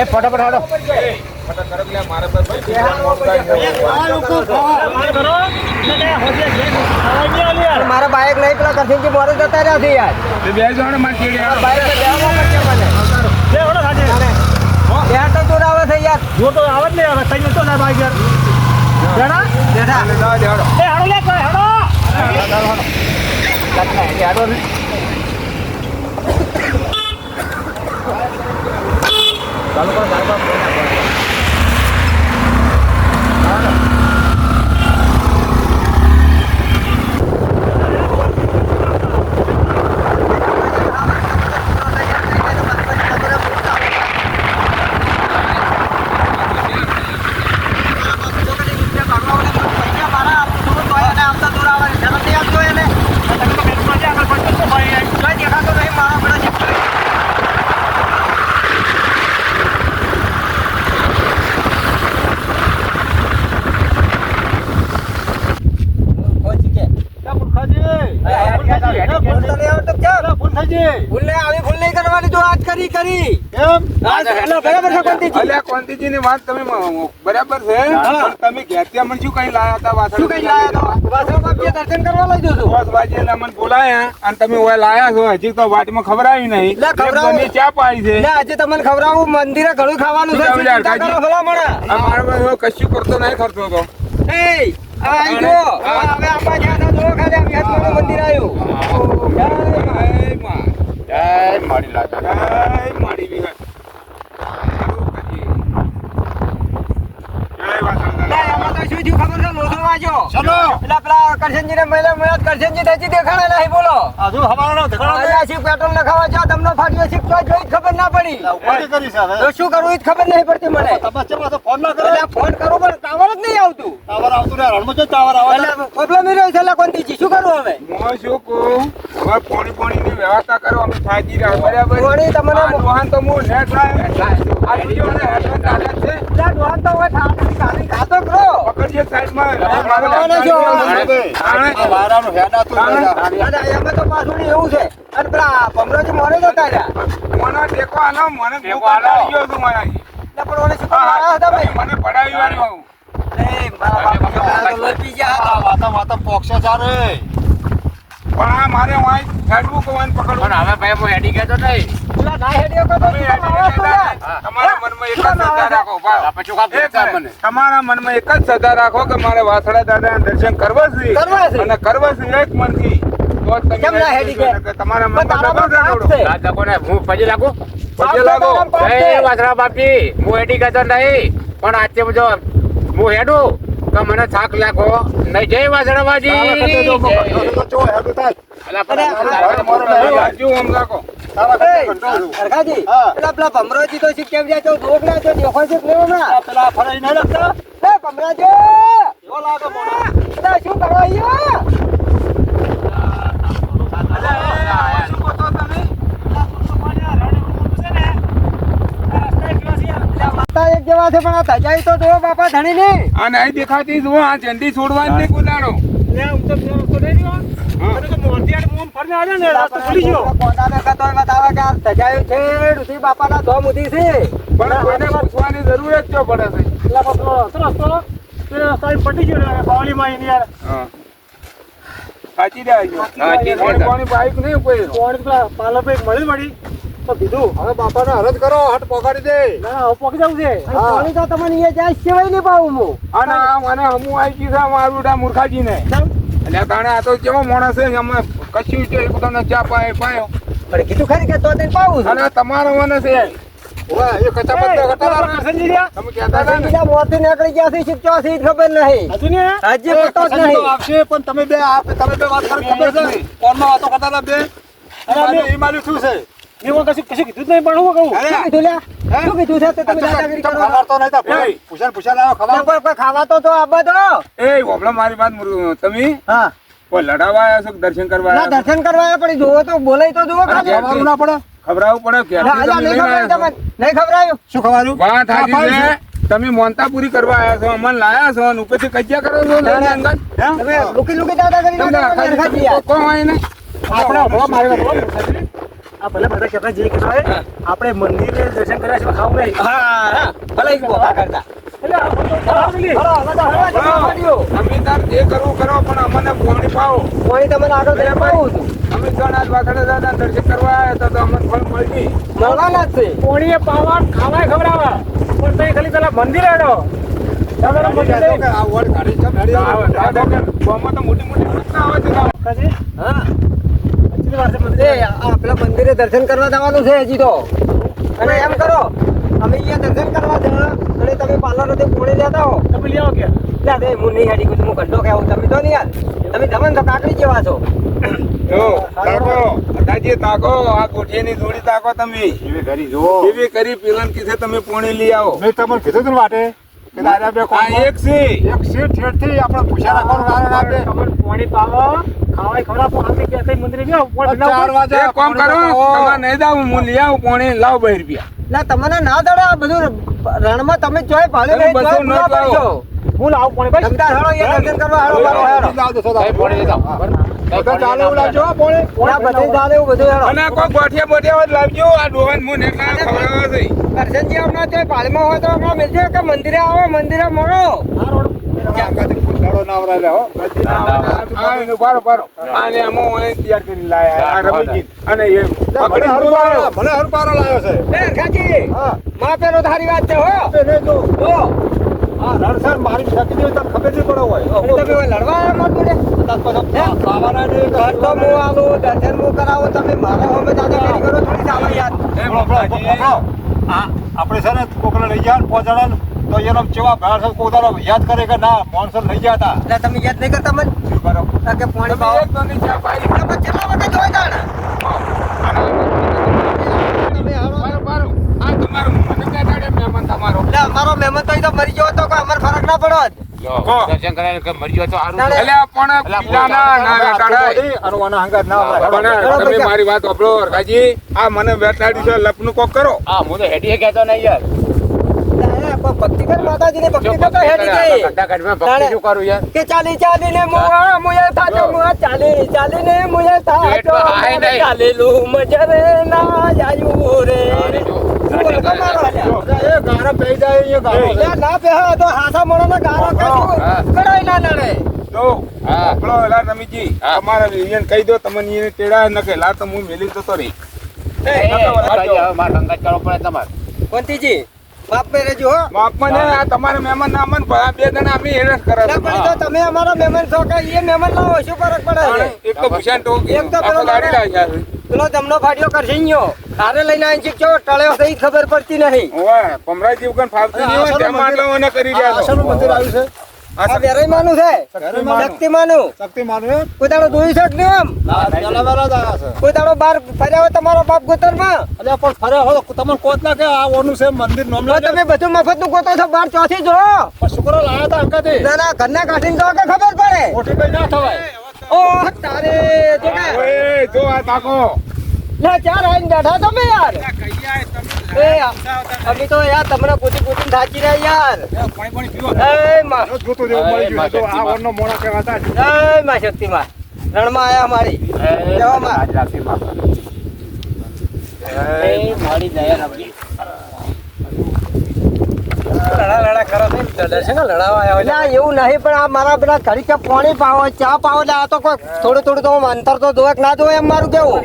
ફટાફટ હાડો મારા બાઈક નહીં પેલા કરશે મોડે જતા રહ્યા છે યાર બે જણ યાર તો જોર આવે છે યાર જો તો આવે જ નહીં આવે કઈ તો ના બાઈક યાર ચાલો બરાબર છે તમે ઘેરથી અમને શું કઈ લાયા હતા વાસણ કઈ લાયા હતા દર્શન કરવા લઈ જશો બસ બાજી અમને બોલાયા અને તમે ઓય લાયા છો હજી તો વાટમાં ખબર આવી નહીં તમે ચા પાઈ છે આજે તમને ખવડાવું મંદિરે ઘણું ખાવાનું છે કશું કરતો નહીં ખર્ચો તો મંદિર આવ્યું મારી લાગે મારી ખબર ના પડી શું કરવું એ ખબર નહીં પડતી મને ફોન કરું પણ ટાવર જ નહીં આવતું પ્રોબ્લેમ રહ્યો છે કોનથી શું કરવું હવે હું શું કહું હવે પાણી ની વ્યવસ્થા કરો અમે થાકી રહ્યા બરાબર પાણી તમને વાહન તો હું નેટ ખાતો કરો પકડજે સાઈડમાં તો પાછું એવું છે અને પેલા ભમરોજી મોરે જતા રહ્યા મને ટેકો આનો મને ટેકો આલાઈ ગયો તું મારાથી પણ ઓને શું મારા હતા ભાઈ મને પડાવી વાળ્યો એ મારા બાપા લોપી ગયા વાતા પોક્ષે ચારે પણ આ મારે વાય હેડવું કોણ પકડવું પણ હવે ભાઈ હું હેડી ગયો તો નહીં પેલા ના હેડ્યો તો તમારા મનમાં એક જ સદા રાખો પછી મને તમારા મનમાં એક જ સદા રાખો કે મારે વાસળા દાદાના દર્શન કરવા છે અને કરવા છે એક મનથી તો તમે ના હેડી ગયા તમારા મનમાં દાદા કોને હું પજે લાગો એ વાસળા બાપી હું હેડી ગયો નહીં પણ આજે જો હું હેડું તો મને થાક લાગો નહીં જય વાસળાબાજી પેલા ભમરોજી તો કેમ જાય તો રોગ ના તો દેખો છે પેલા ફરાઈ ના લાગતા ભમરાજી શું કરો અહીંયા એક જેવા છે પણ આ ધજાઈ તો જો બાપા ધણી ને આ નહીં દેખાતી જો આ ઝંડી છોડવાની નહીં કુદાડો લે હું તો નહીં રહ્યો અને તો મોરતીયાડ મોમ ફરને આવ્યા ને રાસ્તો ભૂલી ગયો કોનાને કતોય બતાવા કે આ ધજાઈ છે રૂસી બાપાના ધોમ ઉધી છે પણ કોઈને પૂછવાની જરૂર જ ક્યો પડે છે એટલે બાપો રસ્તો તે સાઈ પડી ગયો ને બાવલી માં યાર હા સાચી જાય કોની બાઈક નહીં કોઈ કોણ પાલો પે મળી તો કીધું હવે બાપાને હરજ કરો હટ પોકાડી દે ના પોકી જવું છે પાણી તો તમને અહીંયા જાય સેવાય નહીં પાવું હું અને મને હમું આવી ગયું છે મારું મૂર્ખાજી ને એટલે કારણે આ તો કેવો માણસ છે અમે કશું છે તમને ચા પાયો પણ કીધું ખરી કે તો તેને પાવું અને તમારો મને છે ઓય એ કચા પત્તા કટાલા તમે કહેતા હતા ને મોતી નીકળી ગયા છે શીખતો છે ખબર નહીં હજુ ને હજી પતો જ નહીં આવશે પણ તમે બે વાત કરી ખબર છે કોણમાં વાતો કરતા હતા બે અરે એ મારું શું છે એવું કશું કીધું જ નહીં પણ હું કહું શું કીધું લ્યા શું કીધું છે તમે દાદાગીરી કરો ખબર તો નહીં પૂછા લાવો ખબર કોઈ ખાવા તો આબા દો એ ઓબળો મારી વાત તમે હા કોઈ લડાવા આવ્યા છો દર્શન કરવા ના દર્શન કરવા આવ્યા પણ જોવો તો બોલાય તો જોવો ખવડાવવું ના પડે ખવડાવવું પડે કે નહીં ખવડાવ્યું શું ખવડાવ્યું વાત હાજી છે તમે મોનતા પૂરી કરવા આવ્યા છો અમન લાયા છો અને ઉપરથી કજિયા કરો છો તમે લુકી દાદાગીરી કોણ હોય ને આપણે હમણાં મારી વાત બોલો. આ ભલે બધા કહેતા જે કહેતા હોય, આપણે મંદિરે દર્શન કર્યા છે ખાવું નહીં. હા ભલે ગોખા કરતા એટલે આ બધું બરાબર નહીં. અમે તાર જે કરવું કરો પણ અમને પોણી પાવો કોઈ તમને આગળ જઈને પાવું છું અમે ગણાત વાખડે દાદા દર્શન કરવા આવ્યા હતા તો અમને ફળ મળી ગઈ મળવાના જ છે પોણીએ પાવા ખાવાય ખવડાવવા પણ તઈ ખાલી પેલા મંદિરે હેડો. દાદાના મંદિરે આ વડ કાઢી છે નડી આવે ગામમાં તો મોટી મોટી ઘટના આવે છે કાજી હા હજી વાર છે એ મંદિરે. આપણા મંદિરે દર્શન કરવા જવાનું છે હજી તો અને એમ કરો અમે અહીંયા દર્શન કરવા જવા અને તમે પાર્લરથી પોણી લેતા હો તમે લઈ આવો કે લે દે હું નહીં હાડી હું ઘંટો કહેવું તમે તો નહીં યાર તમે જમન તો કાકડી જેવા છો જો તાકો દાદાજી તાકો આ કોઠીની જોડી તાકો તમે એવી ઘરી જુઓ એવી કરી પેલન કીધે તમે પોણી લઈ આવો મેં તમને કીધું હતું ને વાટે કે દાદા બે આ એક છે એક સીટ ઠેઠથી આપણે પૂછ્યા રાખવાનું કારણ આપે તમને પોણી પાવો ખાવાય ખવડાવો અમે કે તઈ મંદિરે ગયો પણ 4 વાગે એક કામ કરો તમારે નહીં દાવ હું લઈ આવું પોણી લાવ 2 રૂપિયા ના તમને ના દડે આ બધું રણમાં તમે ચોય ભાડે તમે નહીં બધું ચોય ન પૂરા લાવો. પડશો. હું લાવું પોણી ભાઈ. તમતાર હેડો અહીંયા દર્શન કરવા હેડો બારો હેડો બધા ચાલે એવું લાવજો હો, પોણે ના બધું ચાલે એવું બધું હેડો અને કોઈ ગોઠિયા બોઠિયા હોય તો લાવજો આ ડોહાન મું ને ના ખવડાવવા છે કરશનજી હમણાં ચોય પાલમાં હોય તો હમણાં મિલજો કે મંદિરે આવો મંદિરે મળો આ રોડ દાડો નાવરાલે હો બારો બારો અને અમો અહીં તૈયાર કરી લાયા આ રમીજી અને એ મને હર પારો લાવ્યો છે એ કાકી હા માપેરો તારી વાત છે હો એને જો જો આ રણસર મારી શકી તને ખબર નહીં પડે હોય તમે કોઈ લડવા આવ્યા માર જોડે? ખાવાના ને ઘર તો હું આલું, દર્શન હું કરાવું, તમે મારા હોમે દાદાગીરી કરો, થોડી ચાલો યાર. આપણે છે ને કોકને લઈ ગયા ને પહોંચાડે ને તો એનો ચેવા ભાર છે કોદારો યાદ કરે કે ના માણસો લઈ ગયા હતા એટલે તમે યાદ નહીં કરતા મને? આ કે પાણી પાવો. એક તો નહીં ચા પાઈ એટલે પછી કેટલા વખત જોઈ તાણે? તમે હાલો. બારો બારો આ તમારો મને બેઠાડે મહેમાન તમારો એટલે અમારો મહેમાન તો અહીં તો મરી ગયો હતો, કોઈ અમારે ફરક ના પડો જ. દર્શન કરાય કે મર્યો તો સારું તાણે- એટલે આ પણ પીલાના ના બેઠાડાય અને આના હંગાત ના આવડાય. પણ તમે મારી વાત સાંભળો રકાજી આ મને બેઠાડી છે લપનું કોક કરો હા હું તો હેડીએ કહેતો નહીં યાર તાણે પણ ભક્તિ કર, માતાજીની ભક્તિ કરતો હેડી ગઈ. ગड्ढा કાઢમાં ભક્તિ શું કરું યાર કે ચાલી ચાલીને મુઆ મુયે થાચો મુઆ ચાલી ચાલીને મુયે થાચો પેટમાં હાય નહીં. ચાલેલું મજરે ના આયુ રે બોલ કમારો લ્યા. એ ગારો પઈ જાય એ ગારો છે. ના પહેરો તો હાથા મોણોનો ગારો કશું કરાય ના નડે. તો હા. આપણો એલા રમીજી હા. તમારા એને કહી દો તમને એને તેડા ન કે લા તો હું મેલી જતો રહી મારે સંગત કરવો પડે તમારે કોંતીજી બાપ પે રહેજો હો. બાપમાં ને આ તમારા મહેમાન ના અમન બે જણા અમે હેરાન કરે ના પણ તો તમે અમારા મહેમાન છો કે એ મહેમાન લાવો શું ફરક પડે છે? એક તો ભૂષણ તો એક તો પેલો ગાડી લાગ્યા છે પેલો જમનો ફાટ્યો કરશે ઈયો. તારે લઈને આવીને શીખજો ટળ્યો સહી ખબર પડતી નહીં. ઓવે પમરાજી વગર ફાવતું નહીં હોય તેમ આટલો મને કરી રહ્યા છો આશાનું મંદિર આવ્યું છે આ વેરાઈ માનું છે શક્તિમાનું. શક્તિમાનું. શક્તિ માનું કોઈ દાડો જોઈ શક ને એમ પેલાવાળા જ આવ્યા છે કોઈ દાડો બાર ફર્યા હોય તમારો બાપ ગોતરમાં અલ્યા પણ ફરે હો તમને કોત ના કે આ ઓનું છે મંદિર નોમ તો તમે બધું મફત નું ગોતો છો બાર ચોથી જો શુક્ર લાયા હતા અંકાથી ના ના ઘરના કાઢીને જો કે ખબર પડે. મોટી કઈ ના થવાય ઓ તારે જો કે ઓએ જો આ તાકો લે ચાર આઈને બેઠા તમે યાર એ અમે તો યાર તમને પૂછી પૂછીને થાકી રહ્યા યાર. એ માં જોતો જેવું મળી ગયું છે. તો આ ઓરનો મોણા કહેવાતા જ. એ માં શક્તિમાં રણમાં આયા મારી જવા માં. મારી દયા નબળી ના એવું નહીં પણ આ મારા પેલા ઘડી કે પાણી પાવો ચા પાવો એટલે આ તો કોઈ થોડું થોડું તો અંતર તો જોવે કે ના જોવે એમ મારું કેવું.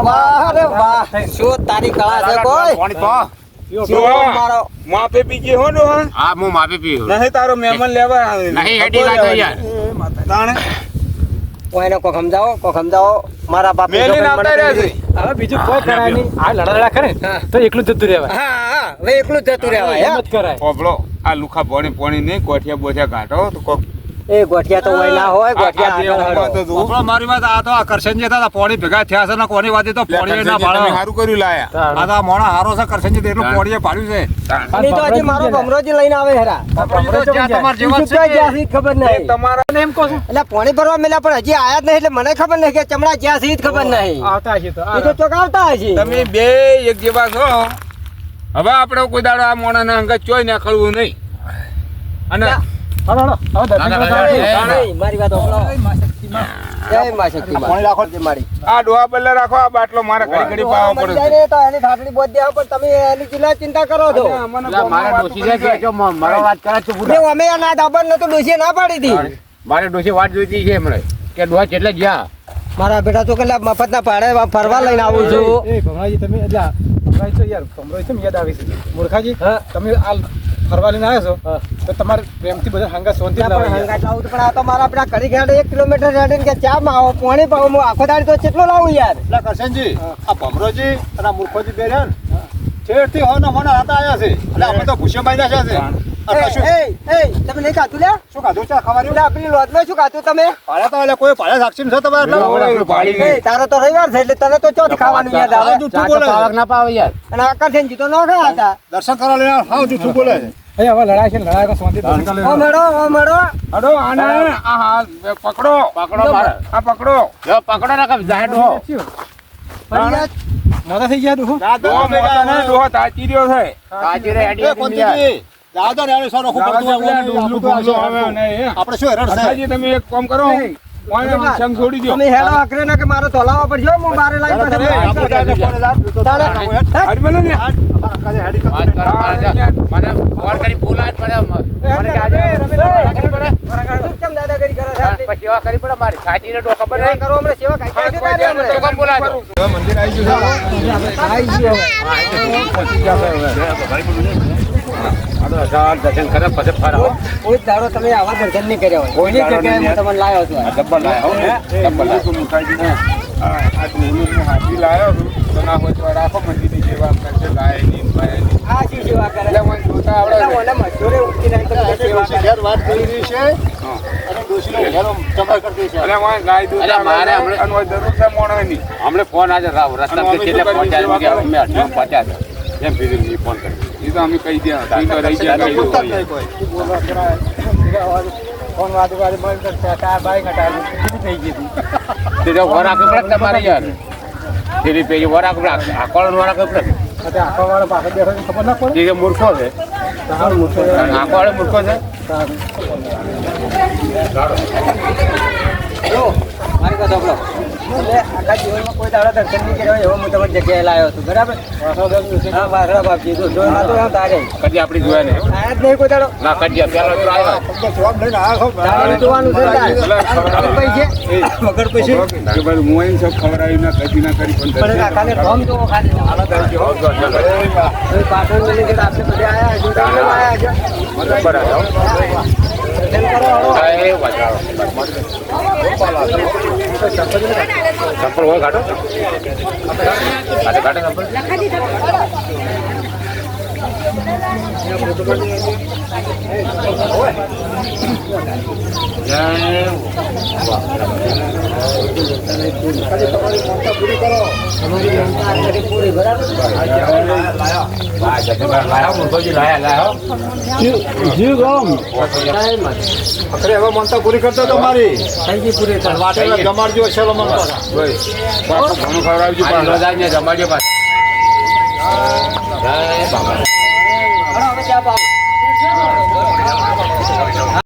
વાહ રે વાહ શું તારી કળા છે કોઈ. જો મારો માપે પીજે હો નો હા હું માફી પીવું નહીં તારો મહેમાન લેવા આવે નહીં હેડી લાગો યાર તાણે કોઈને કોઈ સમજાવો મારા બાપ મેલી નાતા રહ્યા છે હવે બીજું કોઈ કરાય નહીં. આ લડાડા કરે હા. તો એકલું જતું રહેવાય. હા હા હવે એકલું જ જતું રહેવાય એમ હે? જ કરાય. ઓબળો આ લુખા પોણી નહીં કોઠિયા બોઠિયા કાઢો તો કોક એ ગોઠિયા તો હોય ના હોય આ ગોઠિયા દેવમાં આગળ તો હળો. જુઓ. આપણો મારી વાત આ તો આ કરશનજી હતા પોણી ભેગા થયા છે ને કોની વાત તો પોણી ના તમે ભાડે સારું કર્યું લાયા આ તો આ મોણા હારો છે કરશનજી તો એટલું પોણીએ પાડ્યું છે નહીં તો હજી મારો ભમરોજી લઈને આવે હેરા જ્યાં તમારે જેવા જ ચૂક્યા છે જ્યાં સુધી ખબર એ નહીં તમારા એમ કહું છું એટલે પાણી ભરવા મેલ્યા પણ હજી આયા જ નહીં એટલે મને ખબર નહીં કે ચમડા જ્યાં સુધી જ ખબર નહીં આવતા હશે તો એ તો ચોક આવતા હશે તમે બે એક જેવા છો હવે આપણે કોઈ દાડો આ મોણાના અંગત ચોય ના ખળવું નહીં અને હાલો, હાલો. હવે દર્શન ના, ના, કરવા ના, જઈએ. ના, ના. નહીં, મારી વાત સાંભળો. જય માં શક્તિ માં. પાણી રાખો. જય મારી. આ ડોહા બલ્લે રાખો, આ બાટલો મારે ઘડી ઘડી પાવો મરી પડે જાય ને તો એની ઠાઠડી બોધ દેવા, પણ તમે એની ચિંતા ચિંતા કરો છો. મારા ડોશી છે કે જો મારો વાત કરે છે ને અમે આ ના દાબર નતું ડોશીએ ના પાડી હતી. મારે ડોશી વાત જોઈતી છે હમણાં કે ડોહા કેટલે ગયા મારા બેટા તો કેટલા મફત ના ભાડે ફરવા લઈને આવું છું. એ ભમરાજી તમે એટલે ભમરાજી તો યાર ભમરાજી તો યાદ આવી છે મૂર્ખાજી તમે આ ફરવા લઈને આવ્યા છો તો તમારે પ્રેમથી બધા હંગા સોનથી ના, પણ હંગાત લાવું તો પણ આ તો મારા પેલા ઘડી ઘાડે 1 કિલોમીટર હેડીને કે ચા માં આવો પાણી પાવો, હું આખો દાડી તો કેટલો લાવું યાર. એટલે કરશનજી આ ભમરોજી અને આ મૂર્ખોજી બે રહ્યા ને છેડથી હોના હોના હતા આવ્યા છે એટલે આપણે તો ભૂસે બાઈ નાખ્યા છે અને કશું તમે નહીં ખાતું લ્યા? શું ખાધું છે ખબર એટલે આપણી લોજમાં શું ખાતું તમે? પાડ્યા તો એટલે કોઈ પાડ્યા સાક્ષી છે તમારે તારો તો રવિવાર છે એટલે તને તો ચોથી ખાવાનું યાદ આવે. જૂઠું બોલે છે. પાવક ના પાવે યાર અને આકર્ષણ જીતો ન ગયા હતા. દર્શન કરવા લઈને હાવ જૂઠું બોલે છે. હવે લડાઈ છે લડાઈ સોનથી દર્શન કરી ઓ મેડો અડો આને આ હાલ પકડો પકડો મારે આ પકડો જો પકડો ના કમ જાહેર ડોહો ફરિયાદ. મોટા થઈ ગયા તું ડોહો મોટો ને ડોહો તાચી રહ્યો છે. કાચી રે એ હેડી કોંતીજી, દાદા ને આને સારો ખૂબ પડતું હોય. આપણે શું હેરાન છે? અખાજી તમે એક કામ કરો, ઓને સંગ છોડી દ્યો. તમે હેડો આખરે ના કે મારો તોલાવા પડશે, હું બારે લાઈન પર આપણે જાતે ફોને લાવ. હાડ બને ને કાલે હેડી કરો. વાત કરો મને ફોન કરી બોલાય મને મને કે આજે કેમ દાદાગીરી કરે છે? પછી સેવા કરી પડે મારી કાચી રે ડો ખબર નહીં કરો હમણાં સેવા કાંઈ કાંઈ કોઈ કાંઈ ધ્યાન તો કાંઈ કોણ બોલાય મંદિર આવી ગયું દર્શન કરે પછી ફરાવો કોઈ દાડો તમે આવા દર્શન નહીં કર્યા હોય. કોઈની જગ્યાએ હું તમને લાવ્યો છું. ડબ્બલ લાયો ડબ્બલ લાયો હાથી લાયો છું તો ના હોય તો રાખો મંદિરની સેવા કરશે, લાય નહીં પાય નહીં. આ શું સેવા કરે? એટલે મને જોતા આવડે એટલે ને. મને મજૂરે ઉઠી નહીં તો મને સેવા કરે. ઘેર વાત કરી રહી છે અને ડોશીનો ઘેરો ચમક કરતી છે. એટલે મને ગાય દૂધ અરે મારે આવે અને જરૂર છે મોણોની. હમણે ફોન આજે રાવ રસ્તા પર છેલ્લે પહોંચ્યા કે અમે 8 પહોંચ્યા હતા એમ કીધું ફોન કરી એ તો અમે કહી દે ઠીક રહી ગયા કહી બોલતા જ દઉં. નહીં કોઈ. ફોન વાદુ વાદુ બંધ કરતા તા બાઈ ઘટાડું થઈ ગઈ હતી તે જો વરાક પડે તમારે યાર તેરી પેજ વરાક પડે આકોળ વરાક પડે એટલે આખો વાળો પાછળ બેઠો છે, ખબર ના પડે તે મૂર્ખો છે સારું મૂર્ખો છે. આકોળ મૂર્ખો છે જો, મારી વાત સાંભળો. મેં આખા જીવનમાં કોઈ દાડો દર્શન નહીં કર્યા હોય એવો હું તમારી જગ્યાએ લાવ્યો છું, બરાબર? હા, વાસણા બાપજી, જો જોયેલા તો એમ તારે. કદી આપણી જોયા નહીં આયા જ નહીં કોઈ દાડો. ના કદી પેલો તો આવ્યો તમને જવાબ લઈને આવ્યા છો. દારૂ જોવાનું છે તારે. વગર પૈસે? વગર પૈસે? કે ભાઈ હું અહીં સબ ખવડાવી ના કદી ના કરી પણ પણ કાકાને ફોર્મ જોવો ખાલી. હવે પાટણ મેલી કે આપણે બધે આયા હજુ તો આપણે આયા હજુ. દર્શન કરો હળો. ચંપલ હોય કાઢો કાઢે કાઢે ચંપલ તમારી જનતા આટલી પૂરી, બરાબર? લાયા મૂર્ખોજી લાયા અરે હવે મનતા પૂરી કરતો તો મારી થઈ ગઈ પૂરી. વાટે જમાડજો છે મનતા. ઘણું ખવડાવજો પણ. રોજાઈને જમાડજો પાછું જય બાબા હળો, હવે ચા પાવો.